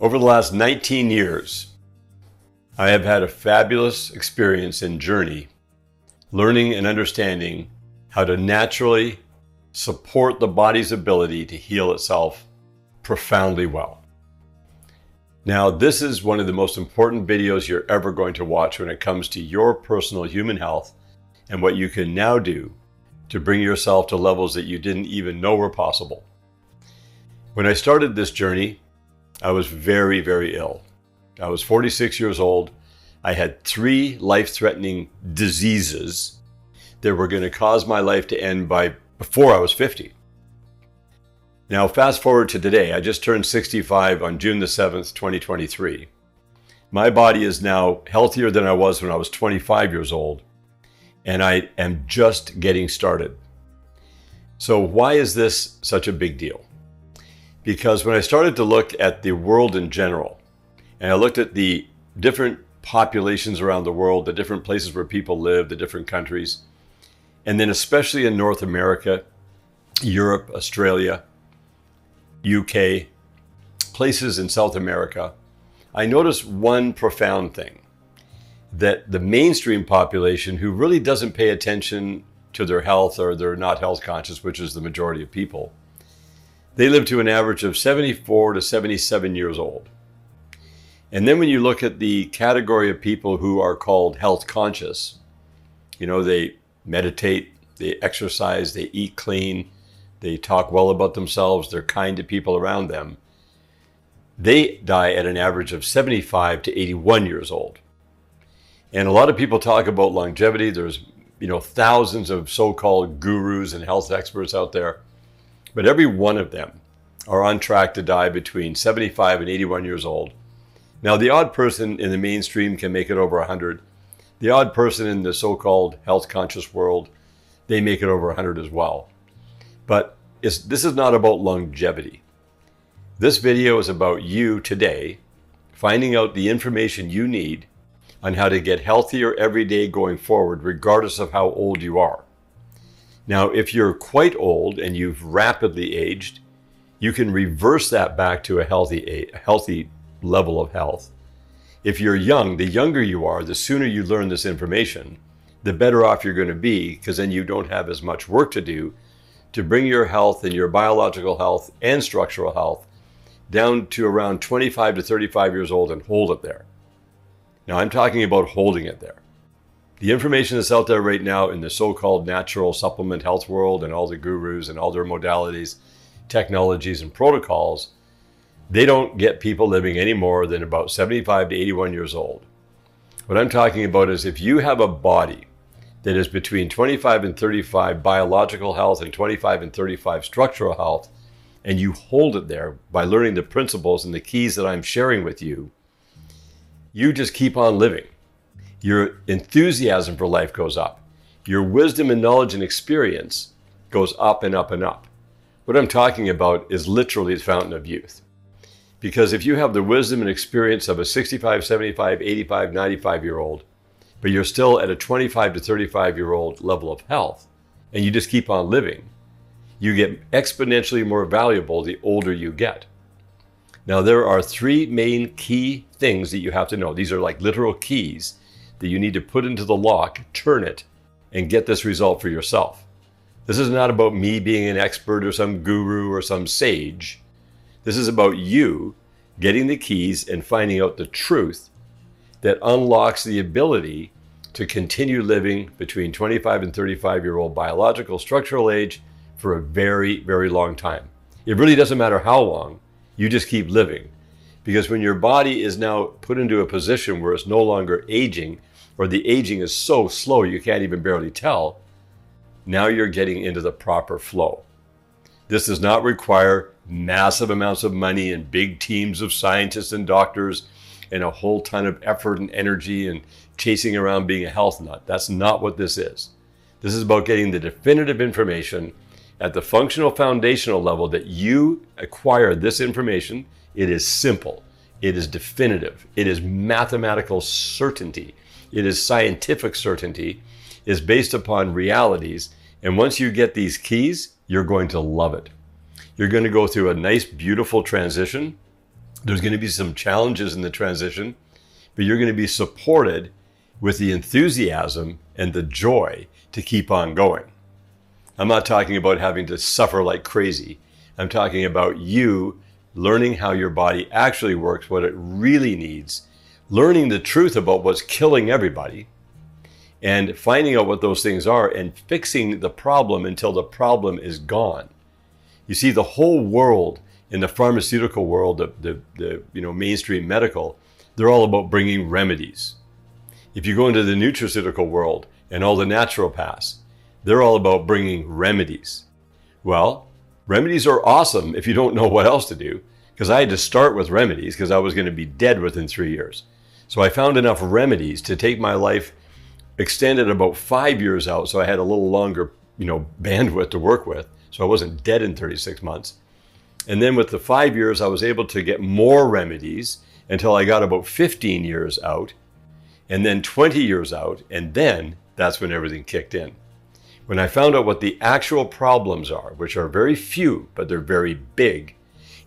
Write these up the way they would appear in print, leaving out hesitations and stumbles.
Over the last 19 years, I have had a fabulous experience and journey learning and understanding how to naturally support the body's ability to heal itself profoundly well. Now, this is one of the most important videos you're ever going to watch when it comes to your personal human health and what you can now do to bring yourself to levels that you didn't even know were possible. When I started this journey, I was very, very ill. I was 46 years old. I had 3 life-threatening diseases that were going to cause my life to end before I was 50. Now, fast forward to today. I just turned 65 on June the 7th, 2023. My body is now healthier than I was when I was 25 years old, and I am just getting started. So why is this such a big deal? Because when I started to look at the world in general, and I looked at the different populations around the world, the different places where people live, the different countries, and then especially in North America, Europe, Australia, UK, places in South America, I noticed one profound thing, that the mainstream population who really doesn't pay attention to their health, or they're not health conscious, which is the majority of people, they live to an average of 74 to 77 years old. And then when you look at the category of people who are called health conscious, they meditate, they exercise, they eat clean, they talk well about themselves, they're kind to people around them, they die at an average of 75 to 81 years old. And a lot of people talk about longevity. There's, thousands of so-called gurus and health experts out there, but every one of them are on track to die between 75 and 81 years old. Now, the odd person in the mainstream can make it over 100. The odd person in the so-called health conscious world, they make it over 100 as well. But this is not about longevity. This video is about you today finding out the information you need on how to get healthier every day going forward, regardless of how old you are. Now, if you're quite old and you've rapidly aged, you can reverse that back to a healthy level of health. If you're young, the younger you are, the sooner you learn this information, the better off you're going to be, because then you don't have as much work to do to bring your health and your biological health and structural health down to around 25 to 35 years old and hold it there. Now, I'm talking about holding it there. The information that's out there right now in the so-called natural supplement health world and all the gurus and all their modalities, technologies, and protocols, they don't get people living any more than about 75 to 81 years old. What I'm talking about is if you have a body that is between 25 and 35 biological health and 25 and 35 structural health, and you hold it there by learning the principles and the keys that I'm sharing with you, you just keep on living. Your enthusiasm for life goes up. Your wisdom and knowledge and experience goes up and up and up. What I'm talking about is literally the fountain of youth. Because if you have the wisdom and experience of a 65, 75, 85, 95-year-old, but you're still at a 25 to 35-year-old level of health, and you just keep on living, you get exponentially more valuable the older you get. Now, there are 3 main key things that you have to know. These are like literal keys that you need to put into the lock, turn it, and get this result for yourself. This is not about me being an expert or some guru or some sage. This is about you getting the keys and finding out the truth that unlocks the ability to continue living between 25 and 35-year-old biological structural age for a very, very long time. It really doesn't matter how long, you just keep living. Because when your body is now put into a position where it's no longer aging, or the aging is so slow you can't even barely tell, now you're getting into the proper flow. This does not require massive amounts of money and big teams of scientists and doctors and a whole ton of effort and energy and chasing around being a health nut. That's not what this is. This is about getting the definitive information at the functional foundational level that you acquire this information. It is simple. It is definitive. It is mathematical certainty. It is scientific certainty. It is based upon realities. And once you get these keys, you're going to love it. You're going to go through a nice, beautiful transition There's going to be some challenges in the transition, but you're going to be supported with the enthusiasm and the joy to keep on going. I'm not talking about having to suffer like crazy. I'm talking about you learning how your body actually works, what it really needs, learning the truth about what's killing everybody, and finding out what those things are and fixing the problem until the problem is gone. You see, the whole world in the pharmaceutical world, the mainstream medical, they're all about bringing remedies. If you go into the nutraceutical world and all the naturopaths, they're all about bringing remedies. Well, remedies are awesome if you don't know what else to do, because I had to start with remedies because I was going to be dead within 3 years. So I found enough remedies to take my life extended about 5 years out, so I had a little longer, bandwidth to work with, so I wasn't dead in 36 months. And then with the 5 years, I was able to get more remedies until I got about 15 years out, and then 20 years out, and then that's when everything kicked in. When I found out what the actual problems are, which are very few, but they're very big,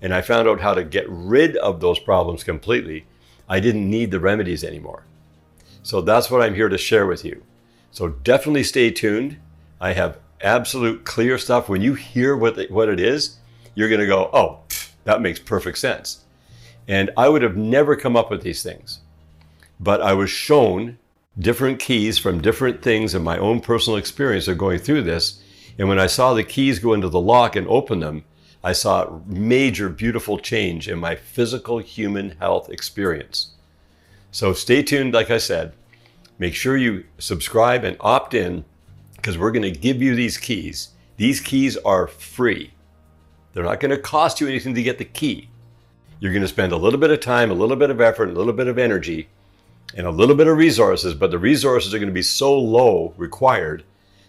and I found out how to get rid of those problems completely, I didn't need the remedies anymore. So that's what I'm here to share with you. So definitely stay tuned. I have absolute clear stuff. When you hear what it is, you're going to go, oh, that makes perfect sense. And I would have never come up with these things. But I was shown different keys from different things in my own personal experience of going through this. And when I saw the keys go into the lock and open them, I saw major, beautiful change in my physical human health experience. So stay tuned, like I said. Make sure you subscribe and opt in, because we're going to give you these keys. These keys are free. They're not going to cost you anything to get the key. You're going to spend a little bit of time, a little bit of effort, a little bit of energy, and a little bit of resources, but the resources are going to be so low required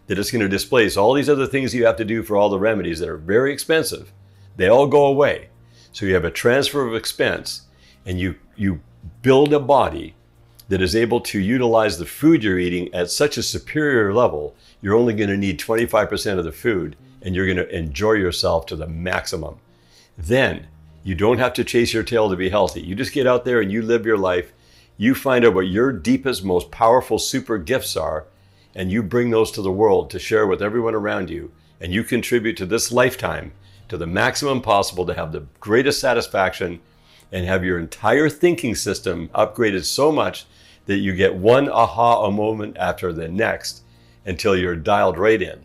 that it's going to displace all these other things you have to do for all the remedies that are very expensive. They all go away. So you have a transfer of expense, and you build a body that is able to utilize the food you're eating at such a superior level. You're only going to need 25% of the food, and you're going to enjoy yourself to the maximum. Then you don't have to chase your tail to be healthy. You just get out there and you live your life. You find out what your deepest, most powerful super gifts are, and you bring those to the world to share with everyone around you. And you contribute to this lifetime to the maximum possible to have the greatest satisfaction and have your entire thinking system upgraded so much that you get one aha moment after the next until you're dialed right in.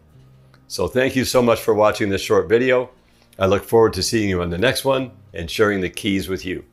So thank you so much for watching this short video. I look forward to seeing you on the next one and sharing the keys with you.